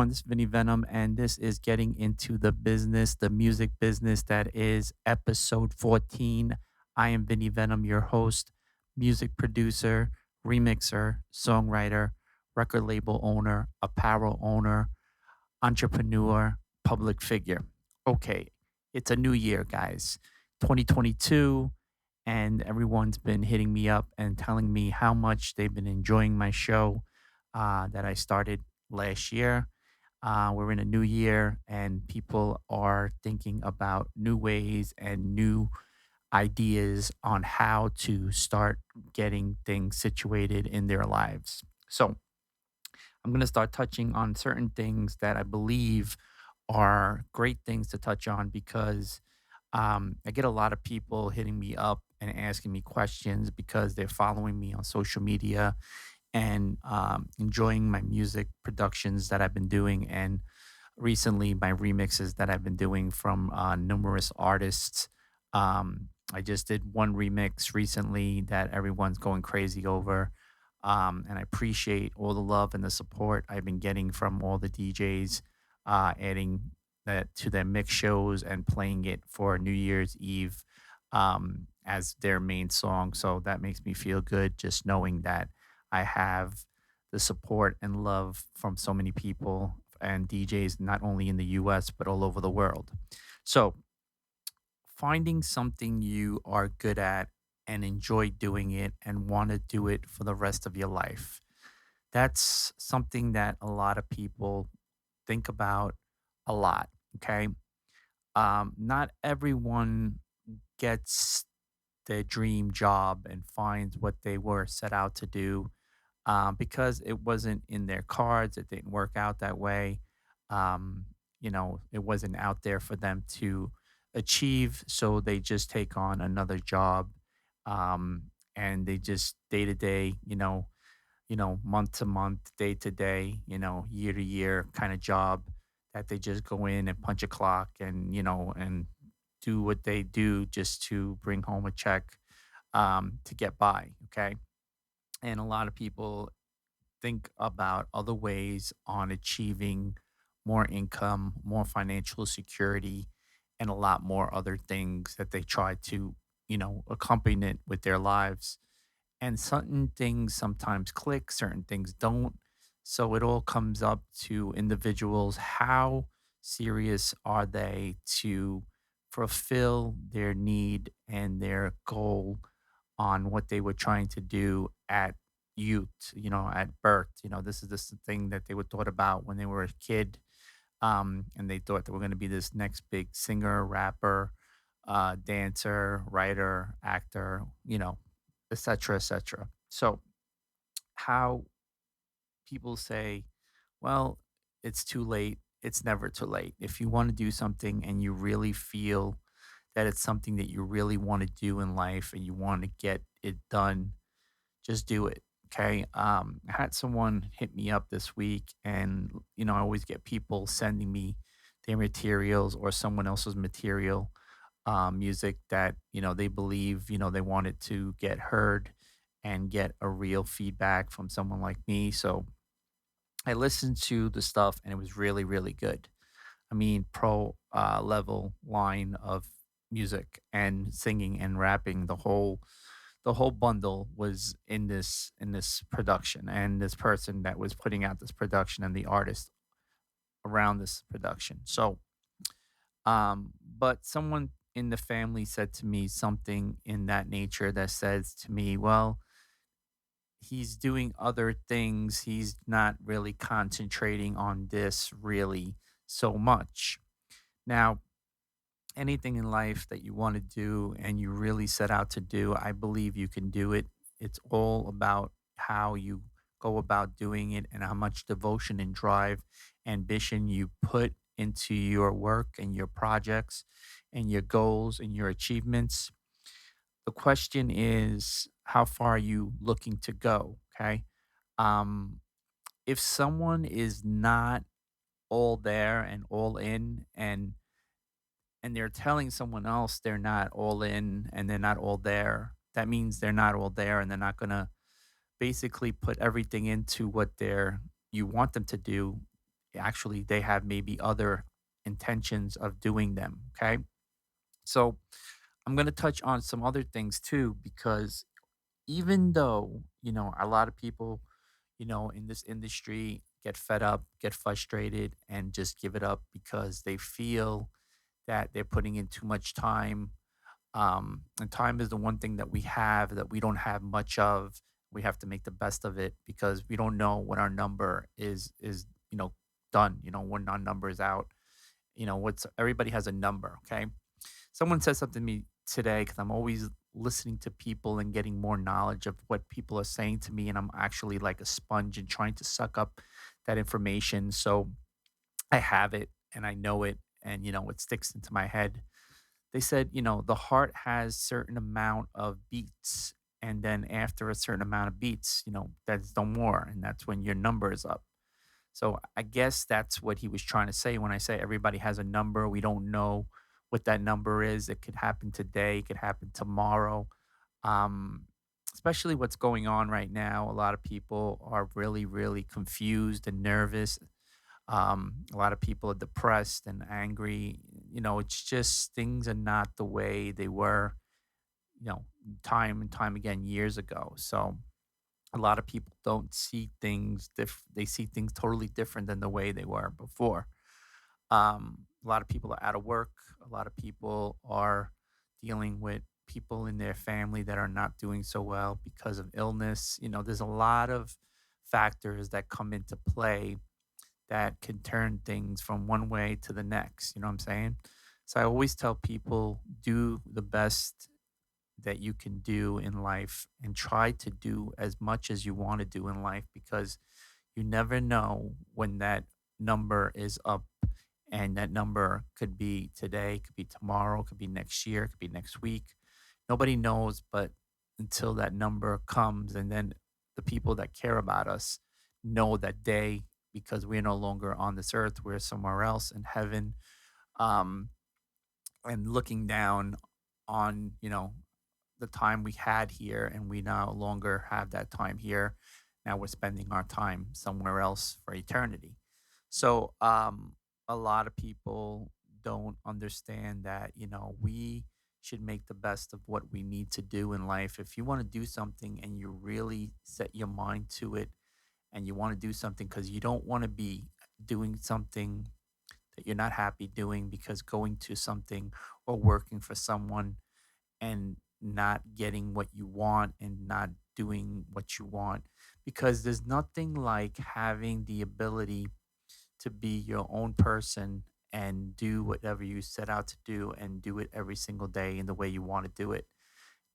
everyone. This is Vinny Venom, and this is getting into the business, the music business that is episode 14. I am Vinny Venom, your host, music producer, remixer, songwriter, record label owner, apparel owner, entrepreneur, public figure. Okay, it's a new year, guys. 2022, and everyone's been hitting me up and telling me how much they've been enjoying my show that I started last year. We're in a new year, and people are thinking about new ways and new ideas on how to start getting things situated in their lives. So, I'm going to start touching on certain things that I believe are great things to touch on because I get a lot of people hitting me up and asking me questions because they're following me on social media and enjoying my music productions that I've been doing, and recently my remixes that I've been doing from numerous artists. I just did one remix recently that everyone's going crazy over. And I appreciate all the love and the support I've been getting from all the DJs, adding that to their mix shows and playing it for New Year's Eve as their main song. So that makes me feel good just knowing that I have the support and love from so many people and DJs, not only in the US, but all over the world. So, finding something you are good at and enjoy doing it and want to do it for the rest of your life. That's something that a lot of people think about a lot. Okay. Not everyone gets their dream job and finds what they were set out to do because it wasn't in their cards. It didn't work out that way. Um, it wasn't out there for them to achieve. So they just take on another job, and they just day to day, month to month, day to day, year to year kind of job that they just go in and punch a clock and, and do what they do just to bring home a check to get by. Okay. And a lot of people think about other ways on achieving more income, more financial security, and a lot more other things that they try to, accompany it with their lives. And certain things sometimes click, certain things don't. So it all comes up to individuals. How serious are they to fulfill their need and their goal on what they were trying to do at youth, at birth? This is this thing that they were thought about when they were a kid, and they thought they were going to be this next big singer, rapper, dancer, writer, actor, etc., etc. So, how people say, well, it's too late. It's never too late. If you want to do something and you really feel that it's something that you really want to do in life and you want to get it done, just do it. Okay. I had someone hit me up this week, and, I always get people sending me their materials or someone else's material, music that, they believe, they wanted to get heard and get a real feedback from someone like me. So I listened to the stuff and it was really, really good. I mean, pro level line of music and singing and rapping. The whole bundle was in this production, and this person that was putting out this production and the artist around this production. So, but someone in the family said to me something in that nature that says to me, well, he's doing other things. He's not really concentrating on this really so much. Now, anything in life that you want to do and you really set out to do, I believe you can do it. It's all about how you go about doing it and how much devotion and drive, ambition you put into your work and your projects and your goals and your achievements. The question is, how far are you looking to go? Okay. Um, if someone is not all there and all in, and they're telling someone else they're not all in and they're not all there, that means they're not all there and they're not gonna basically put everything into what you want them to do. actually they have maybe other intentions of doing them. Okay. So I'm going to touch on some other things too, because even though, a lot of people, in this industry get fed up, get frustrated, and just give it up because they feel that they're putting in too much time. And time is the one thing that we have that we don't have much of. We have to make the best of it because we don't know when our number is done. When our number is out. What's everybody has a number. Okay. Someone said something to me today because I'm always listening to people and getting more knowledge of what people are saying to me, and I'm actually like a sponge and trying to suck up that information. So I have it and I know it, and it sticks into my head. They said, the heart has certain amount of beats, and then after a certain amount of beats, that's no more, and that's when your number is up. So I guess that's what he was trying to say when I say everybody has a number. We don't know what that number is. It could happen today, it could happen tomorrow. Um, Especially what's going on right now. A lot of people are really, really confused and nervous. A lot of people are depressed and angry. It's just things are not the way they were, you know, time and time again years ago. So a lot of people don't see things they see things totally different than the way they were before. A lot of people are out of work. A lot of people are dealing with people in their family that are not doing so well because of illness. There's a lot of factors that come into play that can turn things from one way to the next. You know what I'm saying? So I always tell people, do the best that you can do in life and try to do as much as you want to do in life, because you never know when that number is up, and that number could be today, could be tomorrow, could be next year, could be next week. Nobody knows, but until that number comes, and then the people that care about us know that day, because we're no longer on this earth, we're somewhere else in heaven. Um, and looking down on, the time we had here, and we no longer have that time here. Now we're spending our time somewhere else for eternity. So a lot of people don't understand that, we should make the best of what we need to do in life. If you want to do something and you really set your mind to it, and you want to do something because you don't want to be doing something that you're not happy doing, because going to something or working for someone and not getting what you want and not doing what you want, because there's nothing like having the ability to be your own person and do whatever you set out to do and do it every single day in the way you want to do it.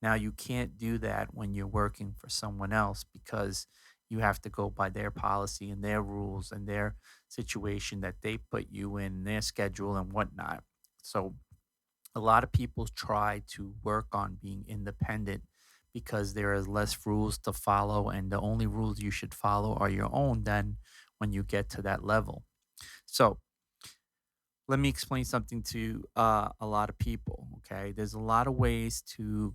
Now, you can't do that when you're working for someone else, because you have to go by their policy and their rules and their situation that they put you in, their schedule and whatnot. So a lot of people try to work on being independent because there is less rules to follow, and the only rules you should follow are your own then when you get to that level. So let me explain something to a lot of people. Okay, there's a lot of ways to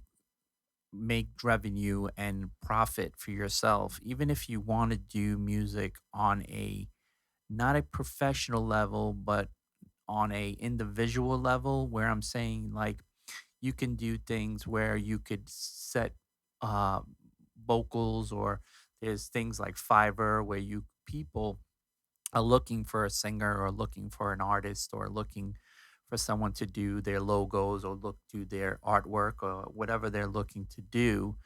make revenue and profit for yourself, even if you want to do music on a not a professional level, but on a individual level, where I'm saying like you can do things where you could set uh, vocals, or there's things like Fiverr where you people are looking for a singer or looking for an artist or looking for someone to do their logos or look do their artwork or whatever they're looking to do.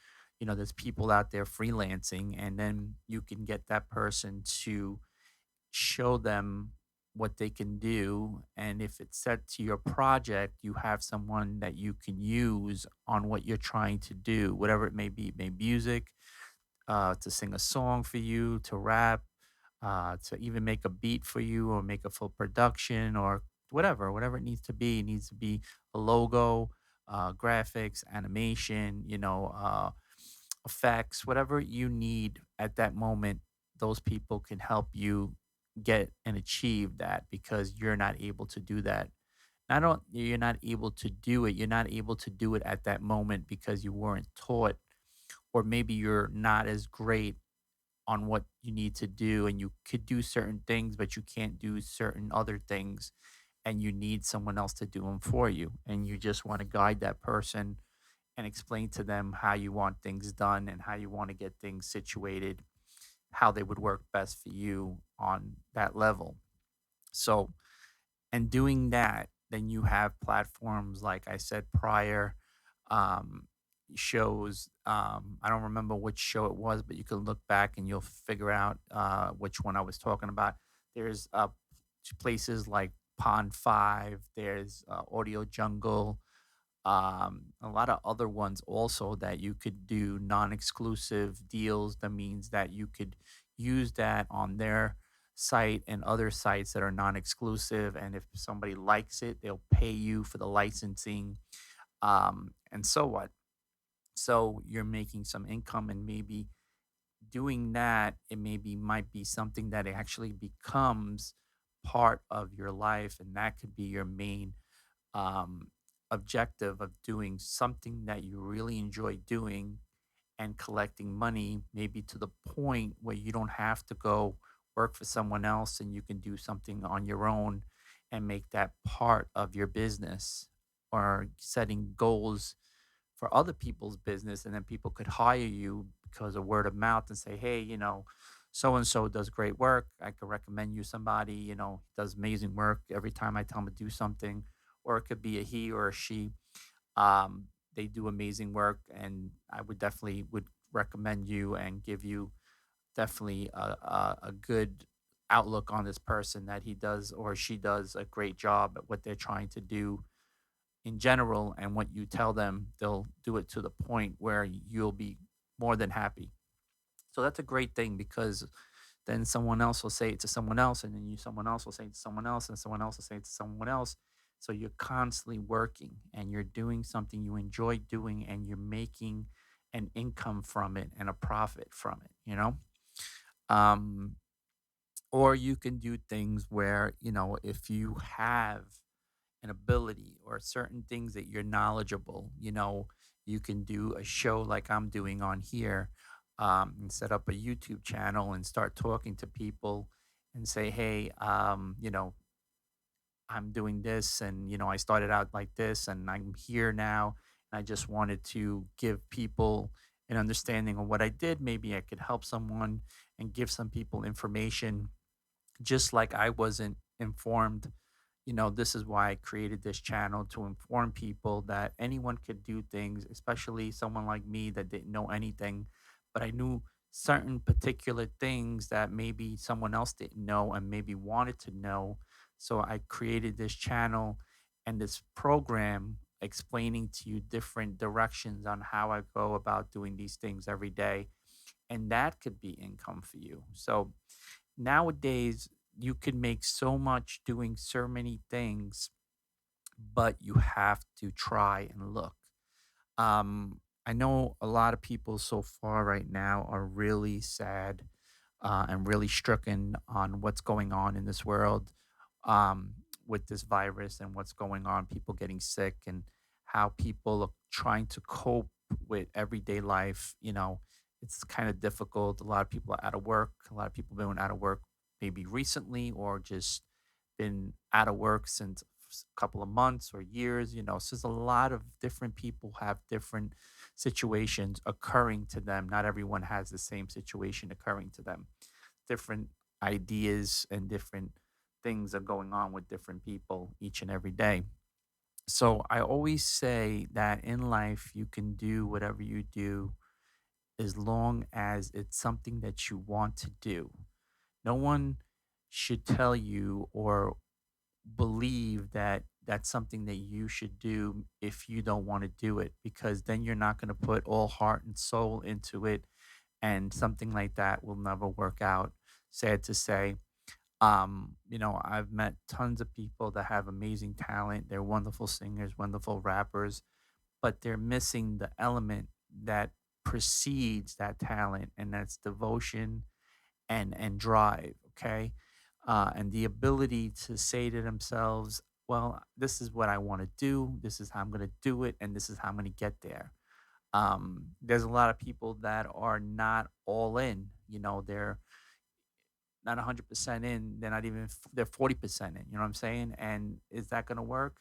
There's people out there freelancing, and then you can get that person to show them what they can do. And if it's set to your project, you have someone that you can use on what you're trying to do, whatever it may be. It may be music, to sing a song for you, to rap, to even make a beat for you, or make a full production, or whatever it needs to be. It needs to be a logo, graphics, animation, effects, whatever you need at that moment. Those people can help you get and achieve that, because you're not able to do that. Not only you're not able to do it, you're not able to do it at that moment because you weren't taught, or maybe you're not as great on what you need to do, and you could do certain things but you can't do certain other things, and you need someone else to do them for you, and you just want to guide that person and explain to them how you want things done and how you want to get things situated, how they would work best for you on that level. So, and doing that, then you have platforms like I said prior, um, shows. I don't remember which show it was, but you can look back and you'll figure out which one I was talking about. There's places like Pond Five. There's Audio Jungle, a lot of other ones also that you could do non-exclusive deals. That means that you could use that on their site and other sites that are non-exclusive, and if somebody likes it, they'll pay you for the licensing, and so what. So you're making some income, and maybe doing that, it maybe might be something that actually becomes part of your life, and that could be your main um, objective of doing something that you really enjoy doing and collecting money, maybe to the point where you don't have to go work for someone else and you can do something on your own and make that part of your business, or setting goals for other people's business, and then people could hire you because of word of mouth and say, hey, so and so does great work, I could recommend you somebody, he does amazing work every time I tell him to do something. Or it could be a he or a she. They do amazing work, and I would definitely would recommend you and give you definitely a good outlook on this person, that he does or she does a great job at what they're trying to do in general, and what you tell them, they'll do it to the point where you'll be more than happy. So that's a great thing, because then someone else will say it to someone else, and then someone else will say it to someone else, and someone else will say it to someone else. So you're constantly working and you're doing something you enjoy doing, and you're making an income from it and a profit from it. Um, or you can do things where, if you have an ability or certain things that you're knowledgeable, you can do a show like I'm doing on here, and set up a YouTube channel and start talking to people and say, hey, I'm doing this, and I started out like this and I'm here now, and I just wanted to give people an understanding of what I did. Maybe I could help someone and give some people information, just like I wasn't informed. This is why I created this channel, to inform people that anyone could do things, especially someone like me that didn't know anything, but I knew certain particular things that maybe someone else didn't know and maybe wanted to know. So I created this channel and this program explaining to you different directions on how I go about doing these things every day. And that could be income for you. So nowadays, you can make so much doing so many things, but you have to try and look. I know a lot of people so far right now are really sad, and really stricken on what's going on in this world, with this virus and what's going on, people getting sick, and how people are trying to cope with everyday life. It's kind of difficult. A lot of people are out of work. A lot of people have been out of work maybe recently, or just been out of work since a couple of months or years. So there's a lot of different people have different situations occurring to them. Not everyone has the same situation occurring to them. Different ideas and different things are going on with different people each and every day. So I always say that in life, you can do whatever you do as long as it's something that you want to do. No one should tell you or believe that that's something that you should do if you don't want to do it, because then you're not going to put all heart and soul into it, and something like that will never work out. Sad to say. I've met tons of people that have amazing talent. They're wonderful singers, wonderful rappers, but they're missing the element that precedes that talent, and that's devotion and drive. Okay. And the ability to say to themselves, well, this is what I want to do, this is how I'm going to do it, and this is how I'm going to get there. there's a lot of people that are not all in. They're not 100% in. They're not even, they're 40% in. You know what I'm saying? And is that going to work?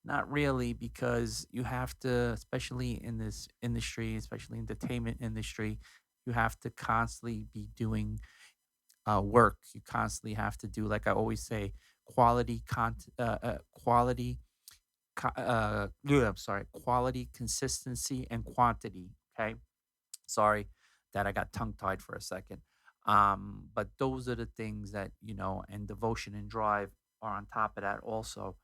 Not really, because you have to, especially in this industry, especially entertainment industry, you have to constantly be doing work. You constantly have to do, like I always say, I'm sorry, quality, consistency, and quantity. Okay. Sorry that I got tongue tied for a second. But those are the things that, and devotion and drive are on top of that also.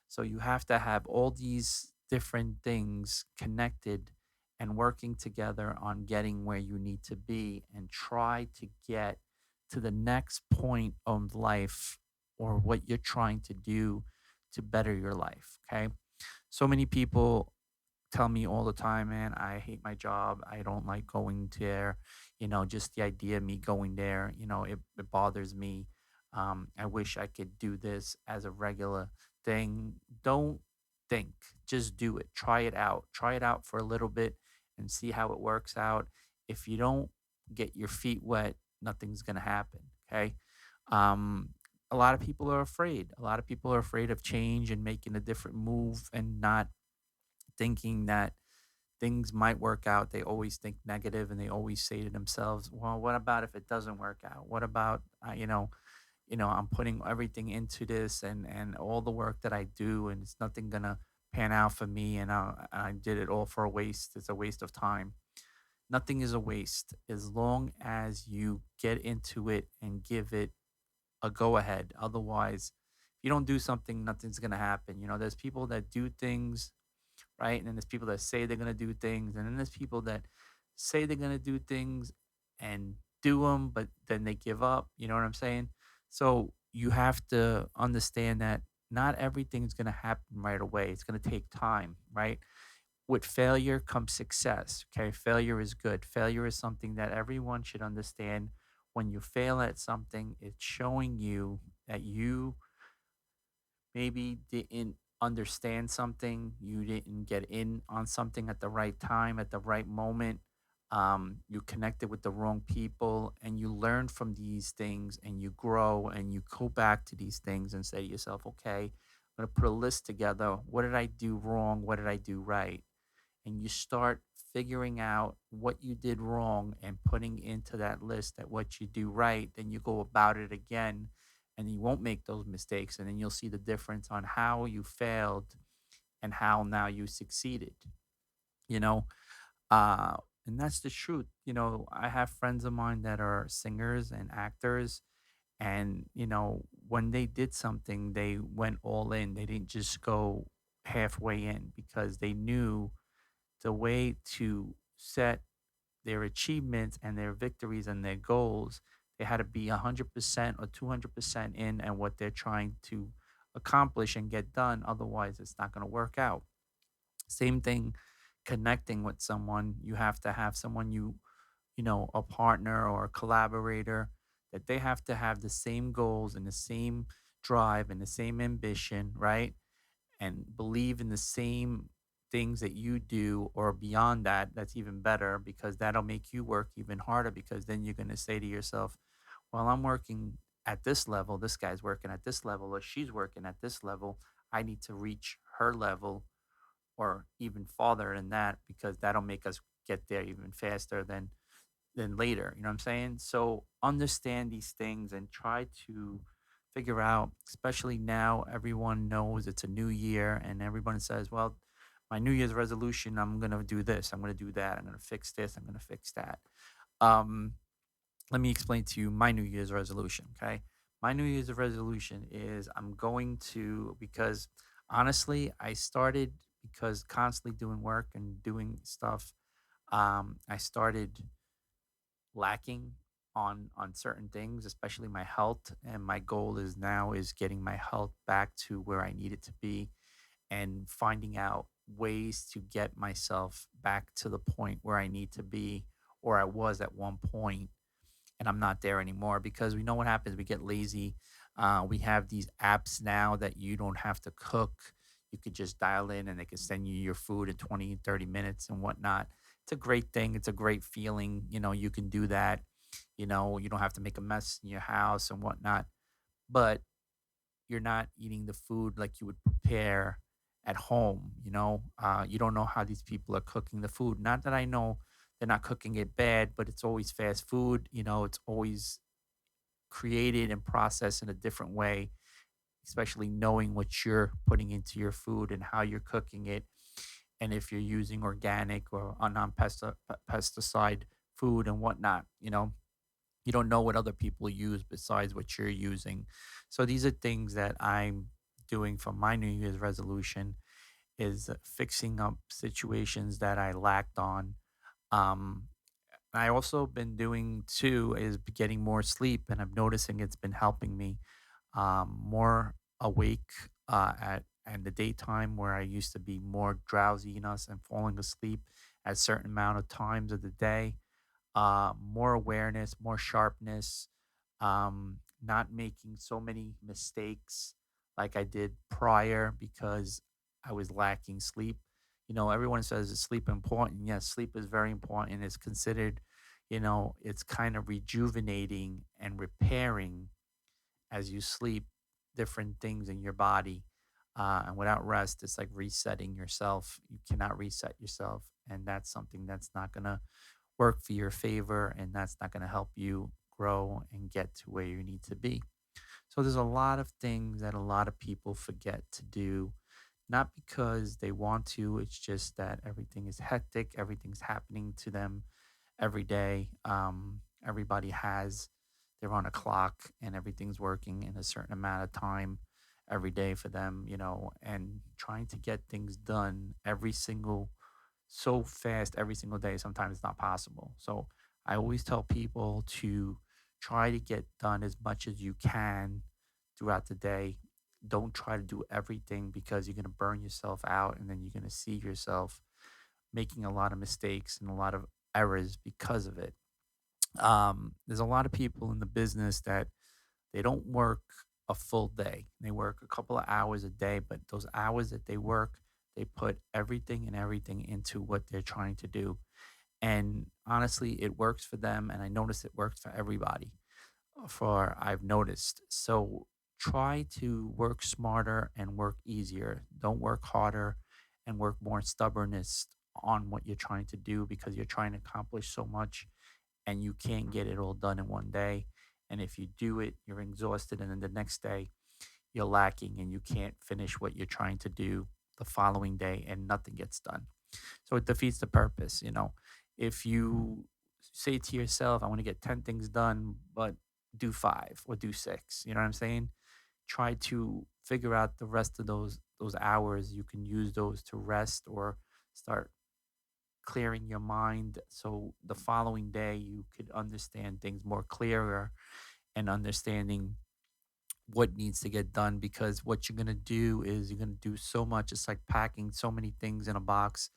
So you have to have all these different things connected and working together on getting where you need to be, and try to get to the next point of life, or what you're trying to do to better your life. Okay. So many people tell me all the time, man, I hate my job. I don't like going there. Just the idea of me going there, it bothers me. I wish I could do this as a regular thing. Don't think, just do it. Try it out. Try it out for a little bit and see how it works out. If you don't get your feet wet, nothing's going to happen. Okay. Um, a lot of people are afraid. A lot of people are afraid of change and making a different move, and not thinking that things might work out. They always think negative, and they always say to themselves, "Well, what about if it doesn't work out? What about I'm putting everything into this, and all the work that I do, and it's nothing gonna pan out for me, and I did it all for a waste. It's a waste of time." Nothing is a waste as long as you get into it and give it a go ahead. Otherwise, if you don't do something, nothing's gonna happen. There's people that do things, right? And then there's people that say they're gonna do things, and then there's people that say they're gonna do things and do them, but then they give up. You know what I'm saying? So you have to understand that not everything's gonna happen right away. It's gonna take time, right? With failure comes success. Okay, failure is good. Failure is something that everyone should understand. When you fail at something, it's showing you that you maybe didn't understand something, you didn't get in on something at the right time, at the right moment. You connected with the wrong people, and you learn from these things, and you grow, and you go back to these things and say to yourself, okay, I'm going to put a list together. What did I do wrong? What did I do right? And you start figuring out what you did wrong and putting into that list that what you do right, then you go about it again, and you won't make those mistakes, and then you'll see the difference on how you failed and how now you succeeded. You know, uh and that's the truth. I have friends of mine that are singers and actors, and when they did something, they went all in. They didn't just go halfway in, because they knew the way to set their achievements and their victories and their goals. They had to be 100% or 200% in and what they're trying to accomplish and get done. Otherwise, it's not going to work out. Same thing, connecting with someone. You have to have someone, a partner or a collaborator, that they have to have the same goals and the same drive and the same ambition, right? And believe in the same things that you do, or beyond that. That's even better, because that'll make you work even harder, because then you're going to say to yourself, well, I'm working at this level, this guy's working at this level, or she's working at this level. I need to reach her level, or even farther than that, because that'll make us get there even faster than later. You know what I'm saying? So understand these things and try to figure out, especially now, everyone knows it's a new year, and everyone says, well, my New Year's resolution, I'm going to do this, I'm going to do that, I'm going to fix this, I'm going to fix that. Um, Let me explain to you my New Year's resolution. Okay. My New Year's resolution is I'm going to, because honestly, I started because constantly doing work and doing stuff. I started lacking on certain things, especially my health, and my goal is now is getting my health back to where I need it to be, and finding out ways to get myself back to the point where I need to be, or I was at one point, and I'm not there anymore, because we know what happens. We get lazy. We have these apps now that you don't have to cook. You could just dial in, and they can send you your food in 20, 30 minutes and whatnot. it's a great thing. It's a great feeling. You can do that. You don't have to make a mess in your house and whatnot. But you're not eating the food like you would prepare at home. You don't know how these people are cooking the food. Not that I know they're not cooking it bad, but it's always fast food. It's always created and processed in a different way, especially knowing what you're putting into your food and how you're cooking it. And if you're using organic or a non pesticide food and whatnot, you don't know what other people use besides what you're using. So these are things that I'm doing for my New Year's resolution is fixing up situations that I lacked on. Um, I also been doing too is getting more sleep, and I'm noticing it's been helping me more awake at the daytime where I used to be more drowsiness and falling asleep at certain amount of times of the day, more awareness, more sharpness, not making so many mistakes like I did prior because I was lacking sleep. Everyone says is sleep important. Yes, sleep is very important. It's considered, it's kind of rejuvenating and repairing as you sleep different things in your body. And without rest, it's like resetting yourself. You cannot reset yourself. And that's something that's not going to work for your favor, and that's not going to help you grow and get to where you need to be. So there's a lot of things that a lot of people forget to do, not because they want to, it's just that everything is hectic, everything's happening to them every day. Everybody has, they're on a clock and everything's working in a certain amount of time every day for them, and trying to get things done every single so fast every single day, sometimes it's not possible. So I always tell people to try to get done as much as you can throughout the day. Don't try to do everything because you're going to burn yourself out, and then you're going to see yourself making a lot of mistakes and a lot of errors because of it. There's a lot of people in the business that they don't work a full day. They work a couple of hours a day, but those hours that they work, they put everything and everything into what they're trying to do. And honestly, it works for them. And I notice it works for everybody, for I've noticed. So try to work smarter and work easier. Don't work harder and work more stubbornness on what you're trying to do because you're trying to accomplish so much and you can't get it all done in one day. And if you do it, you're exhausted. And then the next day, you're lacking and you can't finish what you're trying to do the following day and nothing gets done. So it defeats the purpose. If you say to yourself, I want to get 10 things done, but do five or do six, you know what I'm saying? Try to figure out the rest of those hours. You can use those to rest or start clearing your mind so the following day you could understand things more clearer and understanding what needs to get done, because what you're going to do is you're going to do so much. It's like packing so many things in a box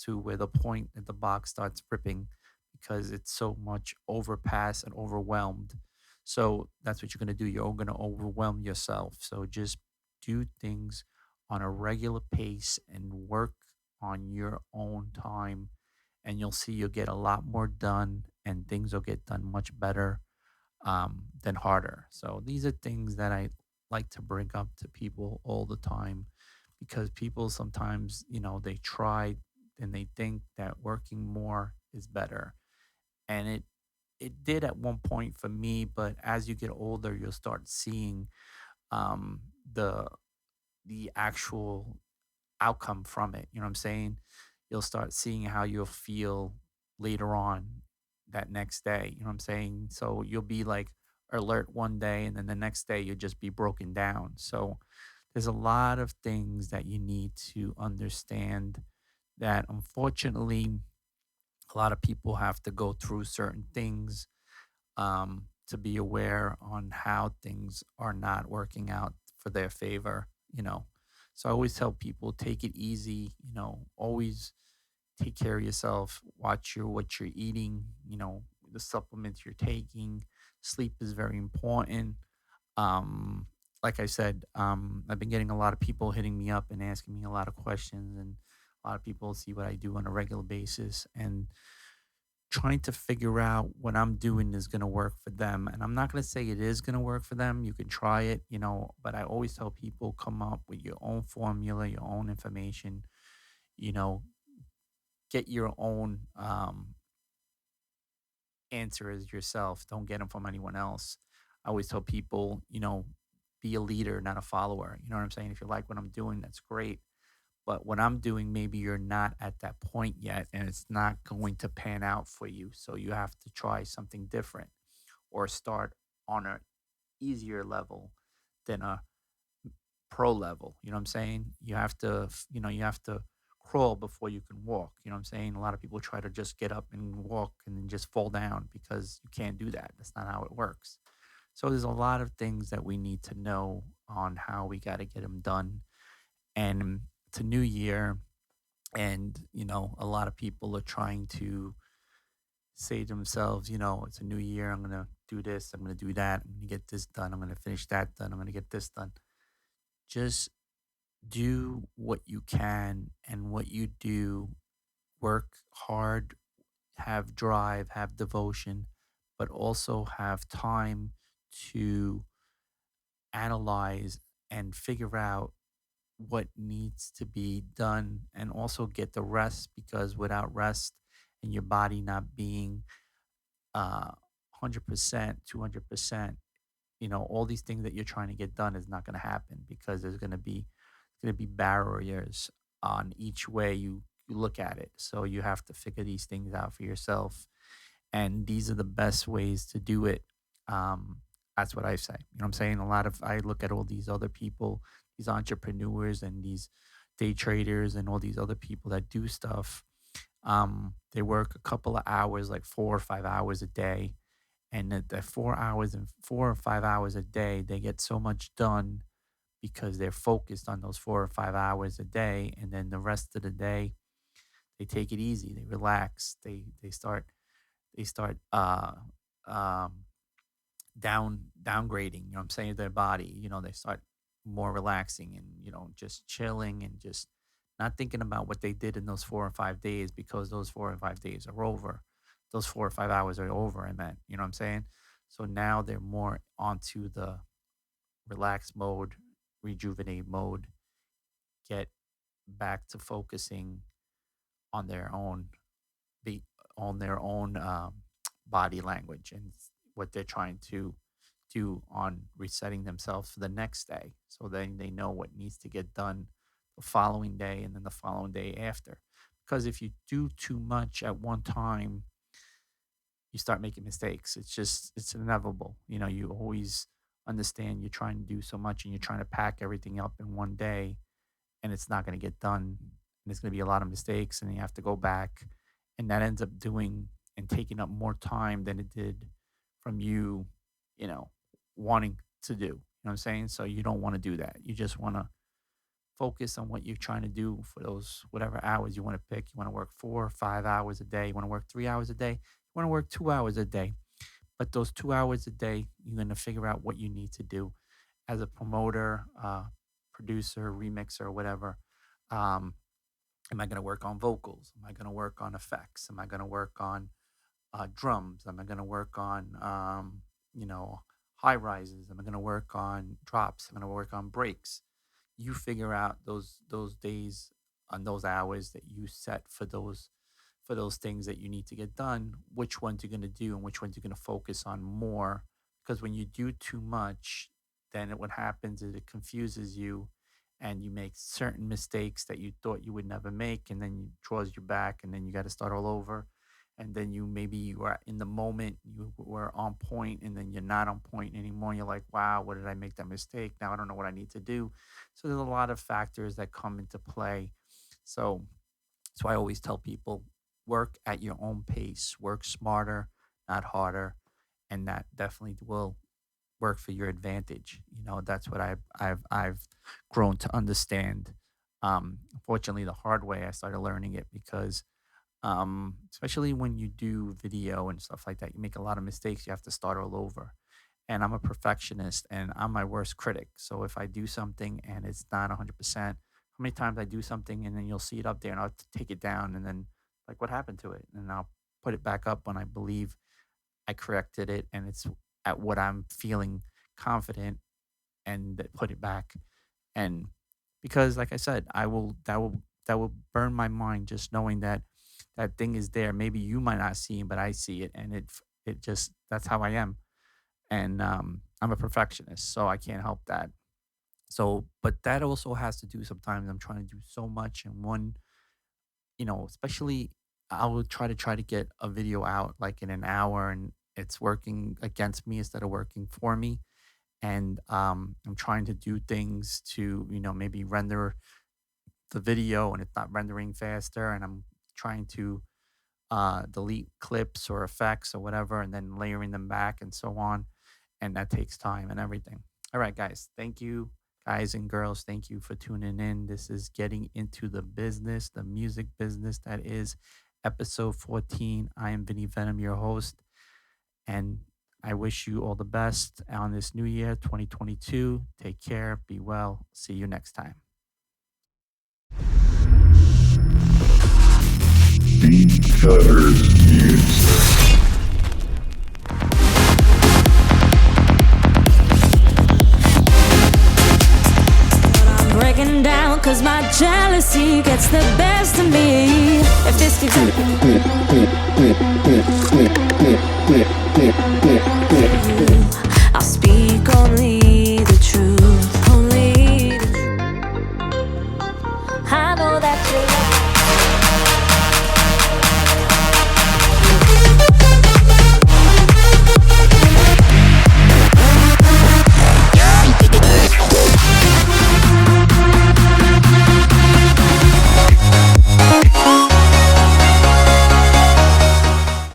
to where the point that the box starts ripping because it's so much overpass and overwhelmed. So that's what you're going to do. You're going to overwhelm yourself. So just do things on a regular pace and work on your own time, and you'll see you'll get a lot more done and things will get done much better than harder. So these are things that I like to bring up to people all the time because people sometimes, they try and they think that working more is better. And it did at one point for me, but as you get older, you'll start seeing um, the the actual outcome from it. You know what I'm saying? You'll start seeing how you'll feel later on that next day. You know what I'm saying? So you'll be like alert one day and then the next day you'll just be broken down. So there's a lot of things that you need to understand that unfortunately a lot of people have to go through certain things to be aware on how things are not working out for their favor. So I always tell people take it easy, always take care of yourself, watch what you're eating, the supplements you're taking. Sleep is very important. Um, like I said, I've been getting a lot of people hitting me up and asking me a lot of questions, and A lot of people see what I do on a regular basis and trying to figure out what I'm doing is going to work for them. And I'm not going to say it is going to work for them. You can try it, but I always tell people come up with your own formula, your own information, you know, get your own answers yourself. Don't get them from anyone else. I always tell people, be a leader, not a follower. You know what I'm saying? If you like what I'm doing, that's great. But what I'm doing, maybe you're not at that point yet, and it's not going to pan out for you. So you have to try something different or start on a easier level than a pro level. You know what I'm saying? You have to crawl before you can walk. You know what I'm saying? A lot of people try to just get up and walk and then just fall down because you can't do that. That's not how it works. So there's a lot of things that we need to know on how we got to get them done. And it's a new year, and a lot of people are trying to say to themselves, it's a new year, I'm going to do this, I'm going to do that, I'm going to get this done, I'm going to finish that done, I'm going to get this done. Just do what you can, and what you do, work hard, have drive, have devotion, but also have time to analyze and figure out what needs to be done, and also get the rest, because without rest and your body not being 100%, 200%, all these things that you're trying to get done is not going to happen, because there's going to be barriers on each way you look at it. So you have to figure these things out for yourself, and these are the best ways to do it. That's what I say. You know what I'm saying? I look at all these other people, these entrepreneurs and these day traders and all these other people that do stuff. They work a couple of hours, like 4 or 5 hours a day, and that 4 hours and 4 or 5 hours a day, they get so much done because they're focused on those 4 or 5 hours a day, and then the rest of the day they take it easy, they relax, they start um downgrading, you know what I'm saying, their body, they start more relaxing and, just chilling and just not thinking about what they did in those 4 or 5 days, because those 4 or 5 days are over. Those 4 or 5 hours are over, I meant, you know what I'm saying? So now they're more onto the relax mode, rejuvenate mode, get back to focusing on their own be on their own body language and what they're trying to do on resetting themselves for the next day. So then they know what needs to get done the following day and then the following day after. Because if you do too much at one time, you start making mistakes. It's inevitable. You always understand you're trying to do so much and you're trying to pack everything up in one day, and it's not going to get done. And there's going to be a lot of mistakes, and you have to go back. And that ends up doing and taking up more time than it did from you, you know, wanting to do. You know what I'm saying? So you don't want to do that. You just want to focus on what you're trying to do for those whatever hours you want to pick. You want to work 4 or 5 hours a day. You want to work 3 hours a day. You want to work 2 hours a day. But those 2 hours a day, you're going to figure out what you need to do as a promoter, producer, remixer, whatever. Um, am I going to work on vocals? Am I going to work on effects? Am I going to work on drums? Am I going to work on, high rises? Am I going to work on drops? Am I going to work on breaks? You figure out those days on those hours that you set for those things that you need to get done, which ones you're going to do and which ones you're going to focus on more. Because when you do too much, then what happens is it confuses you, and you make certain mistakes that you thought you would never make, and then it draws you back, and then you got to start all over. And then you were in the moment, you were on point, and then you're not on point anymore. You're like, wow, what did I make that mistake? Now I don't know what I need to do. So there's a lot of factors that come into play. So so I always tell people, work at your own pace, work smarter, not harder, and that definitely will work for your advantage. That's what I've grown to understand. Unfortunately, the hard way I started learning it, because especially when you do video and stuff like that, you make a lot of mistakes. You have to start all over. And I'm a perfectionist, and I'm my worst critic. So if I do something and it's not 100%, how many times I do something and then you'll see it up there and I'll take it down and then like what happened to it? And I'll put it back up when I believe I corrected it and it's at what I'm feeling confident and put it back. And because like I said, that will burn my mind just knowing that that thing is there. Maybe you might not see it, but I see it and it just that's how I am. And I'm a perfectionist, so I can't help that. So, but that also has to do sometimes I'm trying to do so much in one, especially I will try to get a video out like in an hour and it's working against me instead of working for me. And I'm trying to do things to, maybe render the video and it's not rendering faster. And I'm trying to delete clips or effects or whatever and then layering them back and so on. And that takes time and everything. All right, guys. Thank you, guys and girls. Thank you for tuning in. This is Getting Into the Business, the music business. That is episode 14. I am Vinny Venom, your host. And I wish you all the best on this new year, 2022. Take care. Be well. See you next time. BeatCutterz music. Breaking down cause my jealousy gets the best of me. If this keeps